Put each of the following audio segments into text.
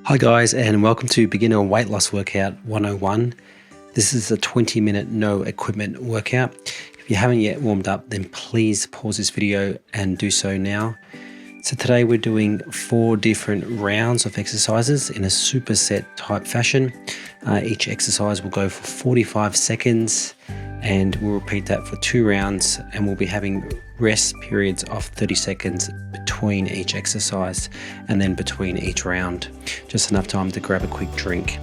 Hi guys, and welcome to Beginner Weight Loss Workout 101. This is a 20-minute no equipment workout. If you haven't yet warmed up, then please pause this video and do so now. So today we're doing 4 different rounds of exercises in a superset type fashion. Each exercise will go for 45 seconds and we'll repeat that for 2 rounds, and we'll be having rest periods of 30 seconds between each exercise and then between each round. Just enough time to grab a quick drink.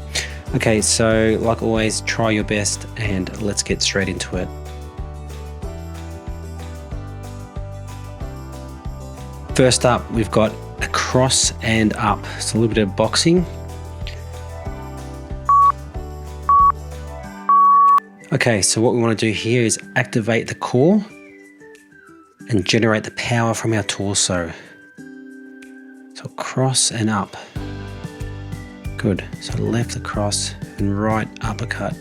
Okay, so like always, try your best and let's get straight into it. First up, we've got a cross and up. So a little bit of boxing. Okay, so what we want to do here is activate the core and generate the power from our torso. So cross and up. Good. So left across and right uppercut.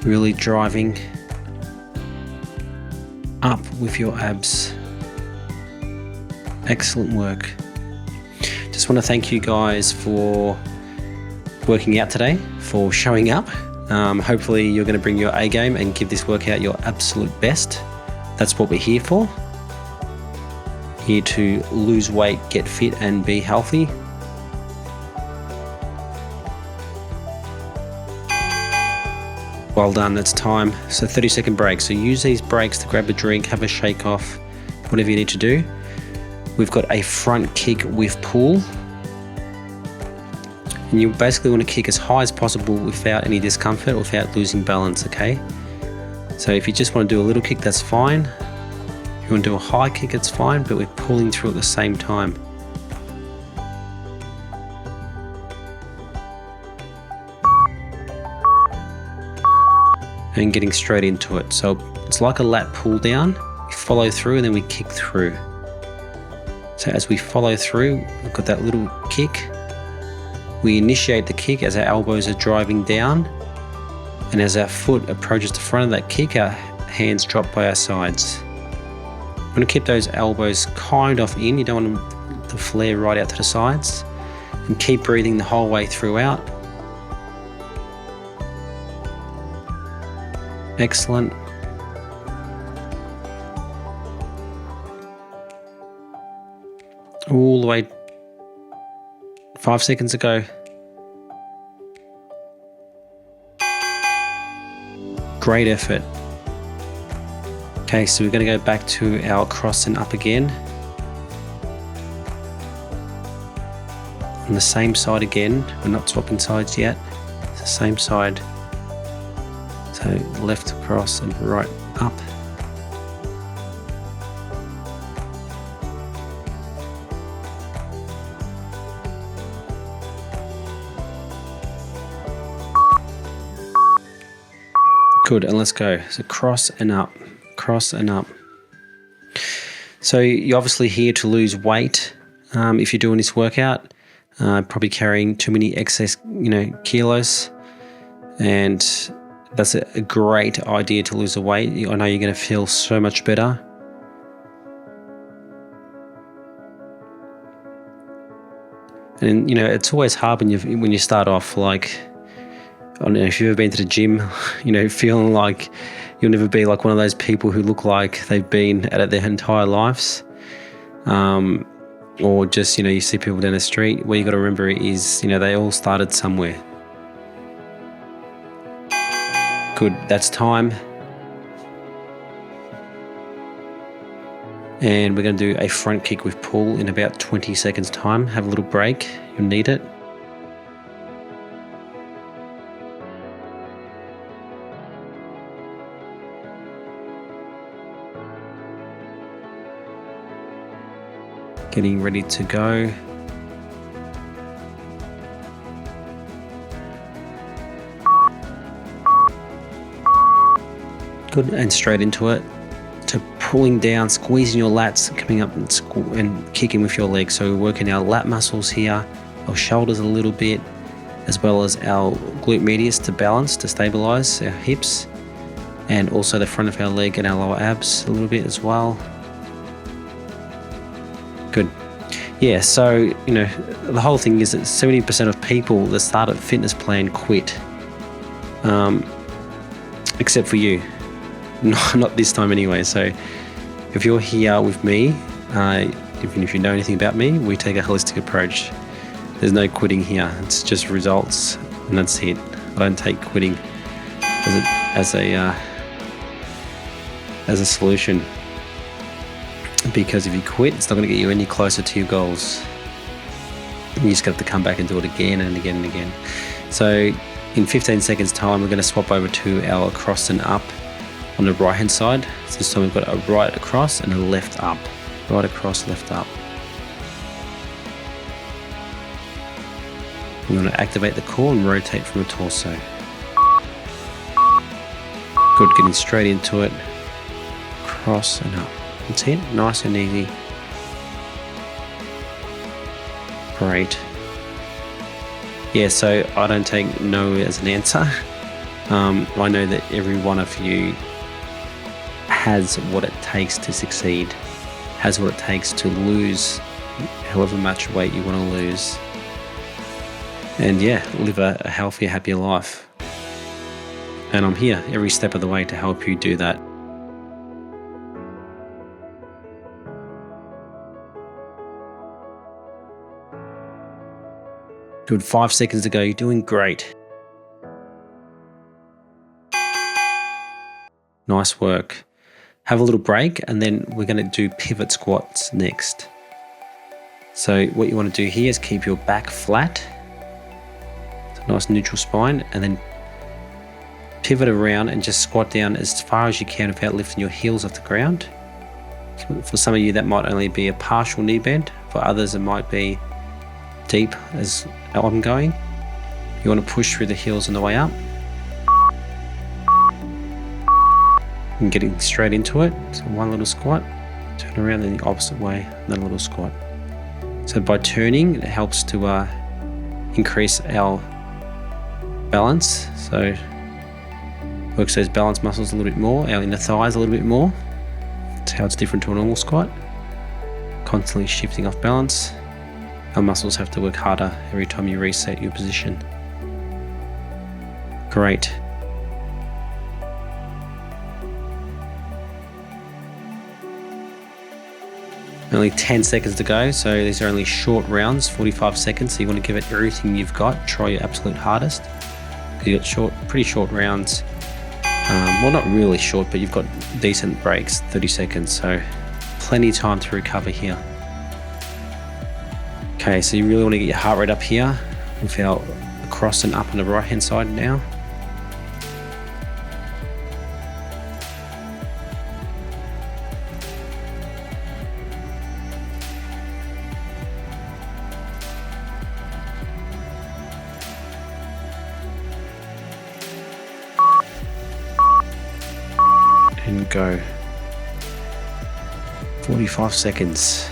Really driving up with your abs. Excellent work. Just want to thank you guys for working out today, for showing up. Hopefully you're going to bring your A game and give this workout your absolute best. That's what we're here for. Here to lose weight, get fit and be healthy. Well done, that's time. So 30-second break. So use these breaks to grab a drink, have a shake off, whatever you need to do. We've got a front kick with pull. And you basically want to kick as high as possible without any discomfort or without losing balance, okay? So if you just want to do a little kick, that's fine. If you want to do a high kick, it's fine, but we're pulling through at the same time. And getting straight into it. So it's like a lat pull down. We follow through and then we kick through. So as we follow through, we've got that little kick. We initiate the kick as our elbows are driving down, and as our foot approaches the front of that kick, our hands drop by our sides. We're going to keep those elbows kind of in. You don't want them to flare right out to the sides, and keep breathing the whole way throughout. Excellent. All the way. 5 seconds ago. Great effort. Okay, so we're going to go back to our cross and up again. On the same side again. We're not swapping sides yet. It's the same side. So left across and right up. Good, and let's go. So cross and up, cross and up. So you're obviously here to lose weight. If you're doing this workout, probably carrying too many excess, kilos, and that's a great idea to lose the weight. I know you're going to feel so much better. And it's always hard when you start off, like, I don't know if you've ever been to the gym, feeling like you'll never be like one of those people who look like they've been at it their entire lives. Or just, you see people down the street. What you got to remember is, they all started somewhere. Good, that's time. And we're going to do a front kick with pull in about 20 seconds time. Have a little break, you'll need it. Getting ready to go. Good, and straight into it. To pulling down, squeezing your lats, coming up and kicking with your legs. So we're working our lat muscles here, our shoulders a little bit, as well as our glute medius to balance, to stabilize our hips, and also the front of our leg and our lower abs a little bit as well. Good. Yeah, so, you know, the whole thing is that 70% of people that start a fitness plan quit. Except for you. Not this time anyway. So if you're here with me, even if you know anything about me, we take a holistic approach. There's no quitting here. It's just results, and that's it. I don't take quitting as a solution, because if you quit, it's not going to get you any closer to your goals. You just have to come back and do it again and again and again. So in 15 seconds time, we're going to swap over to our across and up on the right hand side. So this time we've got a right across and a left up. Right across, left up. We're going to activate the core and rotate from the torso. Good, getting straight into it. Cross and up. That's it, nice and easy. Great. Yeah, so I don't take no as an answer. I know that every one of you has what it takes to succeed, has what it takes to lose however much weight you want to lose. And yeah, live a healthier, happier life. And I'm here every step of the way to help you do that. Good, 5 seconds to go. You're doing great. Nice work. Have a little break, and then we're going to do pivot squats next. So what you want to do here is keep your back flat. It's a nice neutral spine, and then pivot around and just squat down as far as you can without lifting your heels off the ground. For some of you, that might only be a partial knee bend. For others, it might be deep as I'm going. You want to push through the heels on the way up. And getting straight into it. So one little squat, turn around in the opposite way, another little squat. So by turning, it helps to increase our balance. So works those balance muscles a little bit more, our inner thighs a little bit more. That's how it's different to a normal squat. Constantly shifting off balance. Our muscles have to work harder every time you reset your position. Great. Only 10 seconds to go, so these are only short rounds, 45 seconds, so you want to give it everything you've got. Try your absolute hardest. You've got pretty short rounds. Well, not really short, but you've got decent breaks, 30 seconds, so plenty of time to recover here. Okay, so you really want to get your heart rate up here with our across and up on the right hand side now. And go. 45 seconds.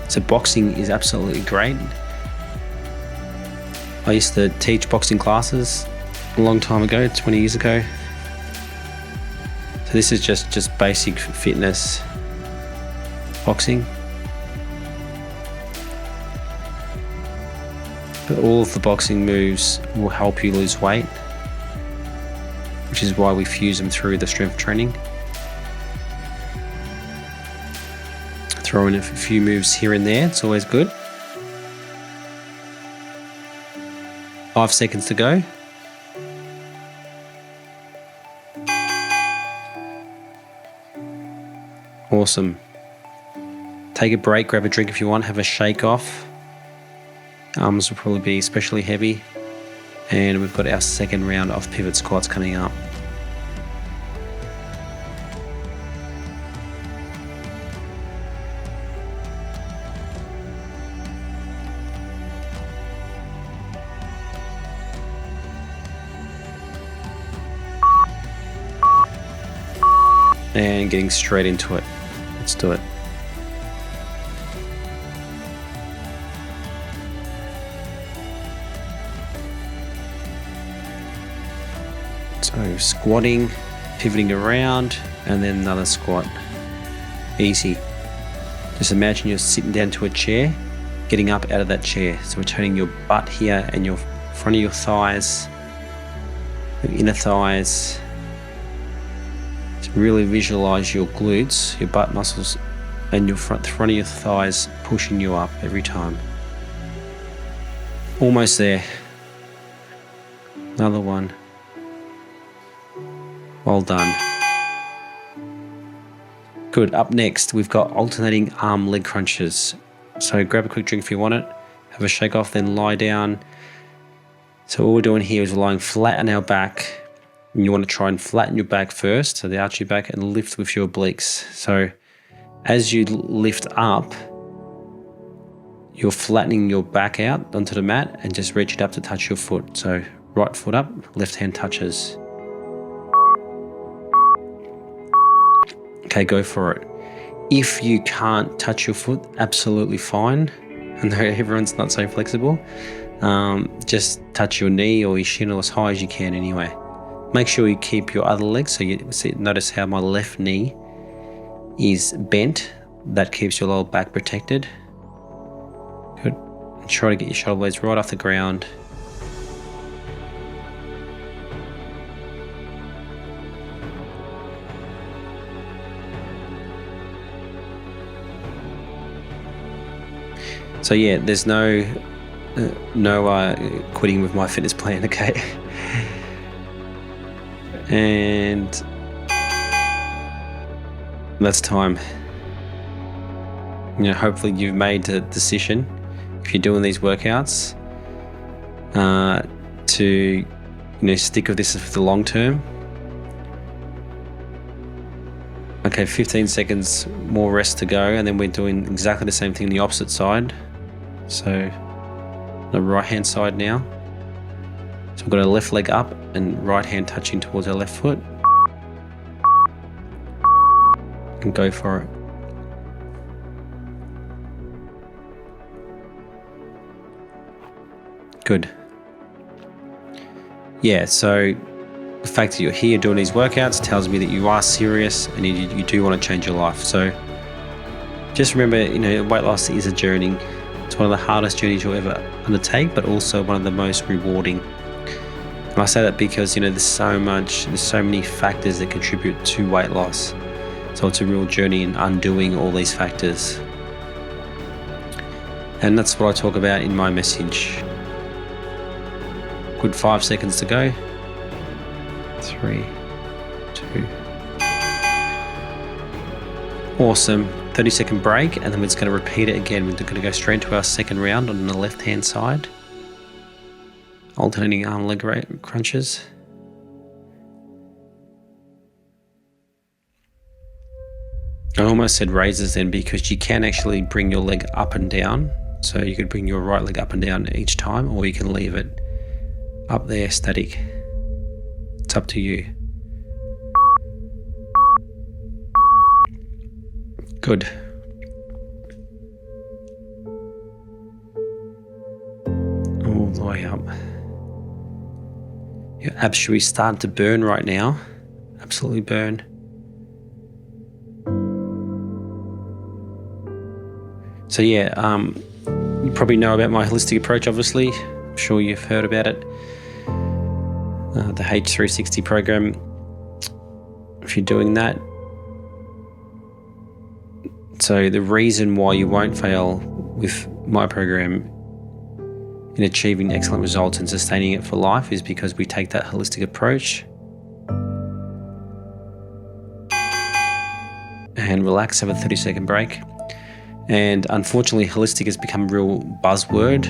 So boxing is absolutely great. I used to teach boxing classes a long time ago, 20 years ago. So this is just basic fitness boxing. But all of the boxing moves will help you lose weight, which is why we fuse them through the strength training. Throw in a few moves here and there, it's always good. 5 seconds to go. Awesome. Take a break, grab a drink if you want, have a shake off. Arms will probably be especially heavy. And we've got our second round of pivot squats coming up. And getting straight into it. Let's do it. So squatting, pivoting around, and then another squat. Easy. Just imagine you're sitting down to a chair getting up out of that chair. So we're turning your butt here and your front of your thighs, your inner thighs. To really visualize your glutes, your butt muscles, and your front of your thighs pushing you up every time. Almost there. Another one. Well done. Good. Up next, we've got alternating arm leg crunches. So grab a quick drink if you want it. Have a shake off, then lie down. So all we're doing here is lying flat on our back. And you want to try and flatten your back first, so the arch your back, and lift with your obliques. So as you lift up, you're flattening your back out onto the mat and just reach it up to touch your foot. So right foot up, left hand touches. Okay, go for it. If you can't touch your foot, absolutely fine. I know everyone's not so flexible. Just touch your knee or your shin as high as you can anyway. Make sure you keep your other leg. So you see, notice how my left knee is bent. That keeps your lower back protected. Good. And try to get your shoulder blades right off the ground. So yeah, there's no quitting with my fitness plan, okay? And that's time. You know, hopefully you've made the decision, if you're doing these workouts, to stick with this for the long term. Okay, 15 seconds more rest to go, and then we're doing exactly the same thing on the opposite side. So the right hand side now. So we've got our left leg up and right hand touching towards our left foot. And go for it. Good. Yeah, so the fact that you're here doing these workouts tells me that you are serious and you do want to change your life. So just remember, weight loss is a journey. It's one of the hardest journeys you'll ever undertake, but also one of the most rewarding. And I say that because, there's so many factors that contribute to weight loss. So it's a real journey in undoing all these factors. And that's what I talk about in my message. Good 5 seconds to go. 3, 2. Awesome. 30-second break, and then we're just going to repeat it again. We're going to go straight to our second round on the left-hand side. Alternating arm leg crunches. I almost said raises then, because you can actually bring your leg up and down. So you could bring your right leg up and down each time, or you can leave it up there static. It's up to you. Good. All the way up. Your abs should be starting to burn right now. Absolutely burn. So yeah, you probably know about my holistic approach, obviously. I'm sure you've heard about it. The H360 program. If you're doing that. So the reason why you won't fail with my program in achieving excellent results and sustaining it for life is because we take that holistic approach. And relax, have a 30-second break. And unfortunately, holistic has become a real buzzword.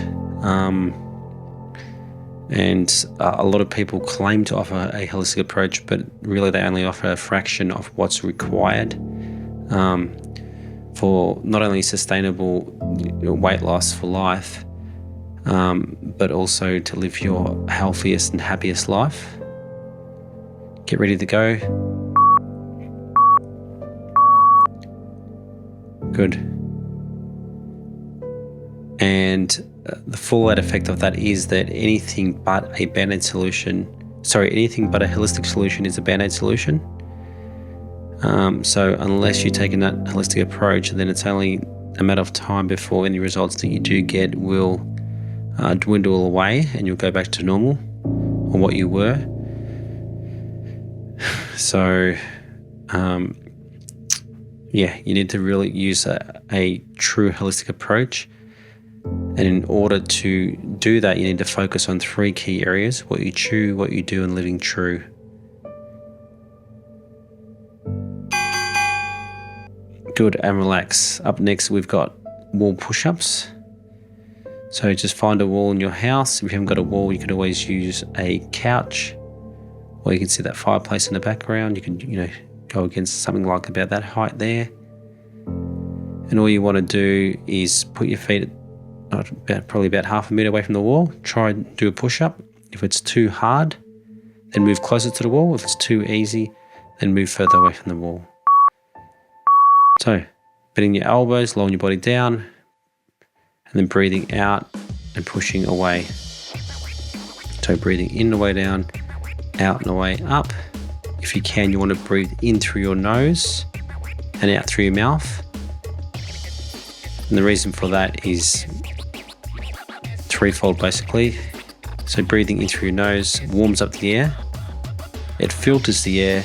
And a lot of people claim to offer a holistic approach, but really they only offer a fraction of what's required for not only sustainable weight loss for life, but also to live your healthiest and happiest life. Get ready to go. Good. And the fallout effect of that is that anything but a holistic solution is a Band-Aid solution. So unless you're taking that holistic approach, then it's only amount of time before any results that you do get will dwindle away and you'll go back to normal or what you were. So yeah, you need to really use a true holistic approach. And in order to do that, you need to focus on 3 key areas: what you chew, what you do, and living true. Good, and relax. Up next, we've got wall push-ups. So just find a wall in your house. If you haven't got a wall, you can always use a couch, or you can see that fireplace in the background. You can, go against something like about that height there. And all you want to do is put your feet probably about half a meter away from the wall. Try and do a push-up. If it's too hard, then move closer to the wall. If it's too easy, then move further away from the wall. So, bending your elbows, lowering your body down, and then breathing out and pushing away. So breathing in the way down, out and the way up. If you can, you want to breathe in through your nose and out through your mouth. And the reason for that is threefold basically. So breathing in through your nose warms up the air, it filters the air,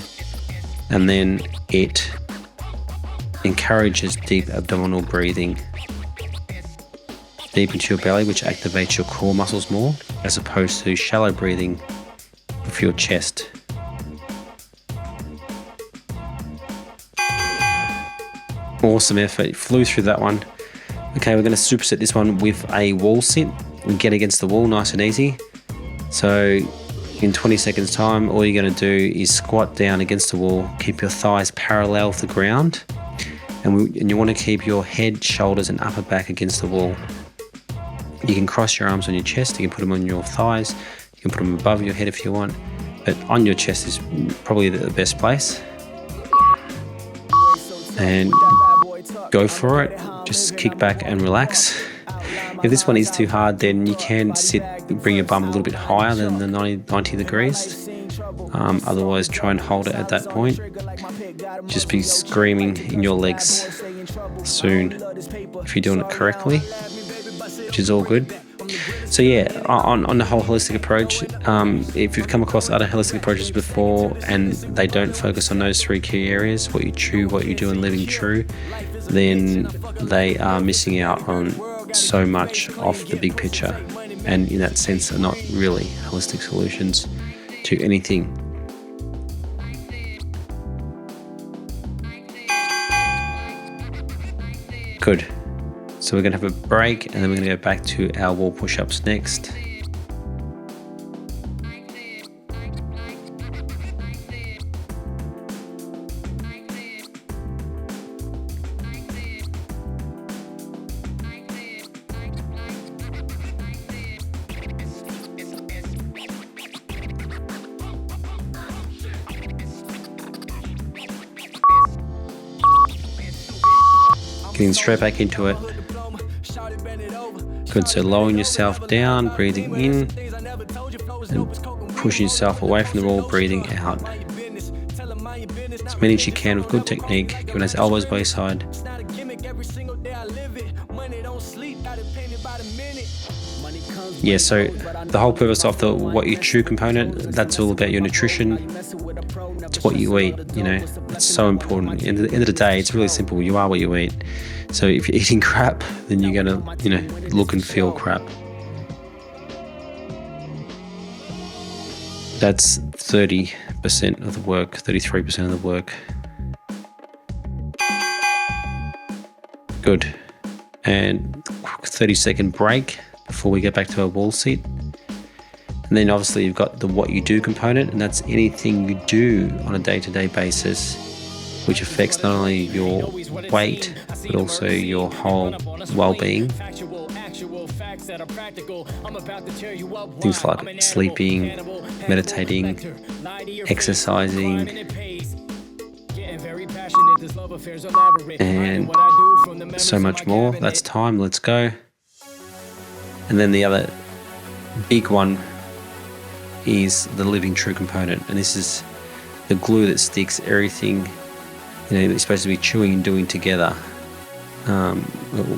and then it encourages deep abdominal breathing deep into your belly, which activates your core muscles more, as opposed to shallow breathing with your chest. Awesome effort, flew through that one. Okay, we're going to superset this one with a wall sit and get against the wall nice and easy. So in 20 seconds time, all you're going to do is squat down against the wall, keep your thighs parallel with the ground, and you want to keep your head, shoulders and upper back against the wall. You can cross your arms on your chest, you can put them on your thighs, you can put them above your head if you want, but on your chest is probably the best place. And go for it, just kick back and relax. If this one is too hard, then you can sit, bring your bum a little bit higher than the 90 degrees. Otherwise, try and hold it at that point. Just be screaming in your legs soon if you're doing it correctly, which is all good. So yeah, on the whole holistic approach, if you've come across other holistic approaches before and they don't focus on those 3 key areas, what you chew, what you do and living true, then they are missing out on so much of the big picture, and in that sense are not really holistic solutions to anything. Good. So we're going to have a break and then we're going to go back to our wall push-ups next. Getting straight back into it. Good, so lowering yourself down, breathing in, and pushing yourself away from the wall, breathing out. As many as you can with good technique, keeping those elbows by your side. Yeah, so the whole purpose of the what you chew component, that's all about your nutrition. It's what you eat, it's so important. At the end of the day, it's really simple. You are what you eat. So if you're eating crap, then you're going to, look and feel crap. That's 30% of the work, 33% of the work. Good. And quick 30-second break before we get back to our wall sit. And then obviously you've got the what you do component, and that's anything you do on a day-to-day basis which affects not only your weight but also your whole well-being. Things like sleeping, meditating, exercising, and so much more. That's time, let's go. And then the other big one is the living true component, and this is the glue that sticks everything you're supposed to be chewing and doing together.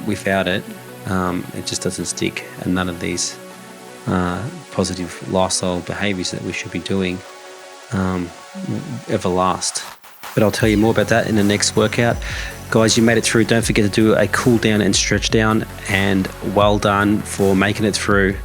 without it, it just doesn't stick, and none of these positive lifestyle behaviors that we should be doing ever last. But I'll tell you more about that in the next workout. Guys, you made it through. Don't forget to do a cool down and stretch down, and well done for making it through.